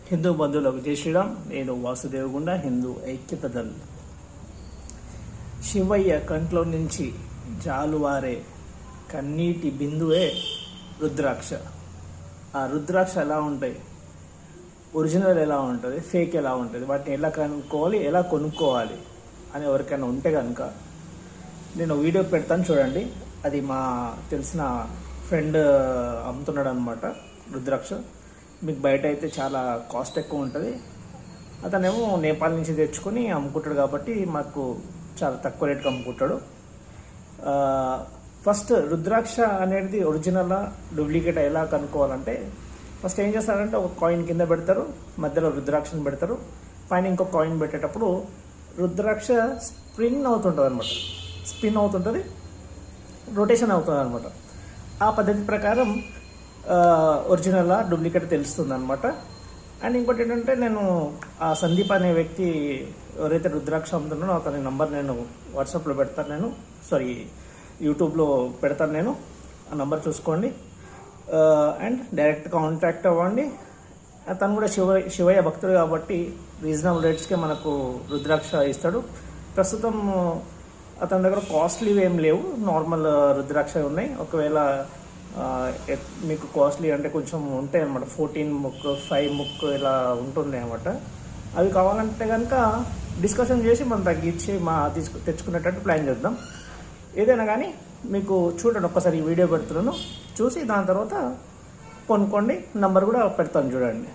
హిందూ బంధువులకు జై శ్రీరామ్. నేను వాసుదేవగుండ, హిందూ ఐక్యత దళ్. శివయ్య కంట్లో నుంచి జాలువారే కన్నీటి బిందువే రుద్రాక్ష. ఆ రుద్రాక్ష ఎలా ఉంటాయి, ఒరిజినల్ ఎలా ఉంటుంది, ఫేక్ ఎలా ఉంటుంది, వాటిని ఎలా కనుక్కోవాలి, ఎలా కొనుక్కోవాలి అని ఎవరికైనా ఉంటే కనుక నేను వీడియో పెడతాను చూడండి. అది మా తెలిసిన ఫ్రెండ్ అమ్ముతున్నాడు అనమాట రుద్రాక్ష. మీకు బయట అయితే చాలా కాస్ట్ ఎక్కువ ఉంటుంది. అతనేమో నేపాల్ నుంచి తెచ్చుకొని అమ్ముకుంటాడు కాబట్టి మాకు చాలా తక్కువ రేట్కి అమ్ముకుంటాడు. ఫస్ట్ రుద్రాక్ష అనేది ఒరిజినల్ డూప్లికేట్ ఎలా కనుక్కోవాలంటే, ఫస్ట్ ఏం చేస్తారంటే ఒక కాయిన్ కింద పెడతారు, మధ్యలో రుద్రాక్షను పెడతారు, పైన ఇంకో కాయిన్ పెట్టేటప్పుడు రుద్రాక్ష స్పిన్ అవుతుంటుంది, రొటేషన్ అవుతుంది అనమాట. ఆ పద్ధతి ప్రకారం ఒరిజినల్ డూప్లికేట్ తెలుస్తుంది అనమాట. అండ్ ఇంకోటి ఏంటంటే, నేను ఆ సందీప్ అనే వ్యక్తి ఎవరైతే రుద్రాక్ష అమ్ముతున్నానో అతని నంబర్ నేను వాట్సాప్లో పెడతాను, యూట్యూబ్లో పెడతాను. నేను ఆ నంబర్ చూసుకోండి అండ్ డైరెక్ట్ కాంటాక్ట్ అవ్వండి. తను కూడా శివయ్య భక్తుడు కాబట్టి రీజనబుల్ రేట్స్కే మనకు రుద్రాక్ష ఇస్తాడు. ప్రస్తుతం అతని దగ్గర కాస్ట్లీ ఏం లేవు, నార్మల్ రుద్రాక్ష ఉన్నాయి. ఒకవేళ మీకు కాస్ట్లీ అంటే కొంచెం ఉంటాయి అన్నమాట, 14 ముక్ 5 ముక్ ఇలా ఉంటుంది అనమాట. అవి కావాలంటే కనుక డిస్కషన్ చేసి మనం తగ్గించి తెచ్చుకునేటట్టు ప్లాన్ చేద్దాం. ఏదైనా కానీ మీకు చూడండి, ఒక్కసారి ఈ వీడియో పెడుతున్నాను, చూసి దాని తర్వాత కొనుక్కోండి. నంబర్ కూడా పెడతాను చూడండి.